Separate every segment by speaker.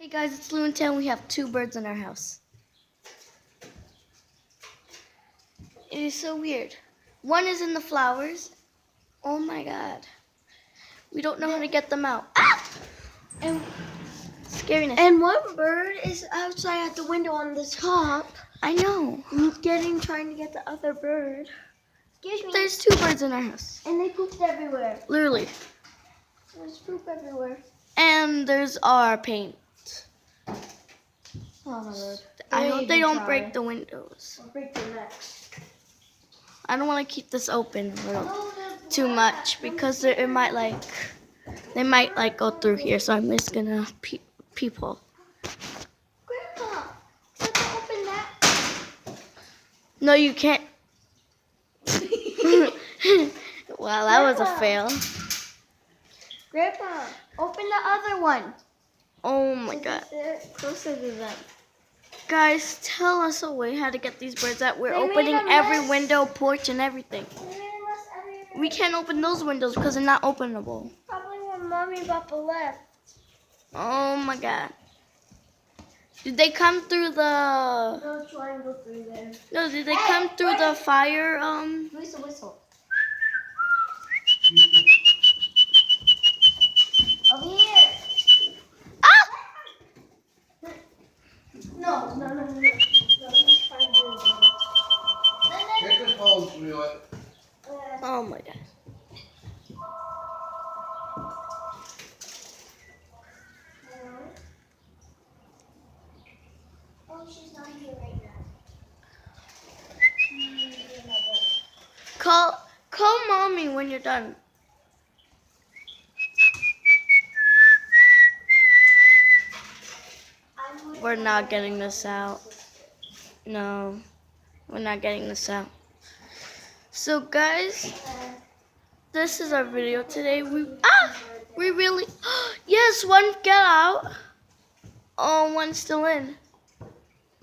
Speaker 1: Hey guys, it's lu&te and we have 2 birds in our house. It is so weird. One is in the flowers. Oh my god. We don't know how to get them out. Ah! And scariness.
Speaker 2: And one bird is outside at the window on the top.
Speaker 1: I know.
Speaker 2: Trying to get the other bird. Excuse me.
Speaker 1: There's 2 birds in our house.
Speaker 2: And they pooped everywhere.
Speaker 1: Literally.
Speaker 2: There's poop everywhere.
Speaker 1: And there's our paint.
Speaker 2: Oh my lord.
Speaker 1: I hope they don't break the windows.
Speaker 2: Or break their necks.
Speaker 1: I don't want to keep this open a little too much because they might go through here. So I'm just gonna peephole.
Speaker 2: Grandpa, let's open that.
Speaker 1: No, you can't. Wow, that was a fail.
Speaker 2: Grandpa, open the other one.
Speaker 1: Oh my god.
Speaker 2: Closer to them.
Speaker 1: Guys, tell us a way how to get these birds out. We're
Speaker 2: They
Speaker 1: opening
Speaker 2: made a
Speaker 1: every
Speaker 2: mess.
Speaker 1: window, porch, and everything. We can't open those windows because they're not openable.
Speaker 2: Probably when Mommy and Papa left.
Speaker 1: Oh my god. Did they come through the...
Speaker 2: No triangle through there.
Speaker 1: No, did they come through the fire,
Speaker 2: Whistle, whistle. Over here.
Speaker 1: Ah!
Speaker 2: No.
Speaker 3: Get the phone through it.
Speaker 1: Oh my god.
Speaker 2: Oh, she's not here right now.
Speaker 1: Call Mommy when you're done. We're not getting this out. No, we're not getting this out. So guys, this is our video today. We really, yes, one get out. Oh, one's still in.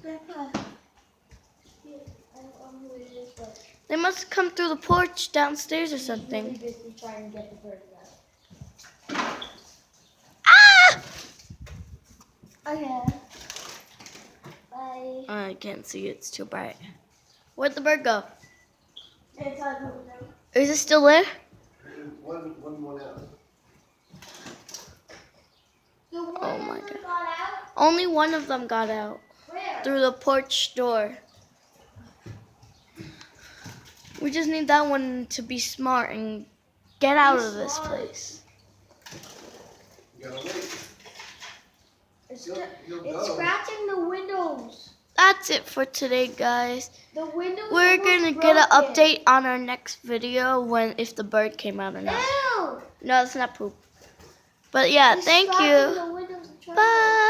Speaker 2: Grandpa.
Speaker 1: They must come through the porch downstairs or something.
Speaker 2: Busy trying to get the bird out.
Speaker 1: Ah!
Speaker 2: Okay. Bye.
Speaker 1: I can't see it, it's too bright. Where'd the bird go?
Speaker 2: It's on the window.
Speaker 1: Is it still there?
Speaker 3: One out.
Speaker 2: The one
Speaker 1: Oh my
Speaker 2: that
Speaker 1: god.
Speaker 2: got out?
Speaker 1: Only one of them got out
Speaker 2: Where?
Speaker 1: through the porch door. We just need that one to be smart and get out of this place.
Speaker 3: You gotta wait.
Speaker 2: It's
Speaker 3: You'll
Speaker 2: scratching the windows.
Speaker 1: That's it for today, guys.
Speaker 2: The windows.
Speaker 1: We're
Speaker 2: almost
Speaker 1: gonna get an
Speaker 2: broken.
Speaker 1: update on our next video if the bird came out or not.
Speaker 2: Ew!
Speaker 1: No, it's not poop. But yeah,
Speaker 2: It's
Speaker 1: thank
Speaker 2: scratching
Speaker 1: you.
Speaker 2: the windows and trying to-
Speaker 1: Bye.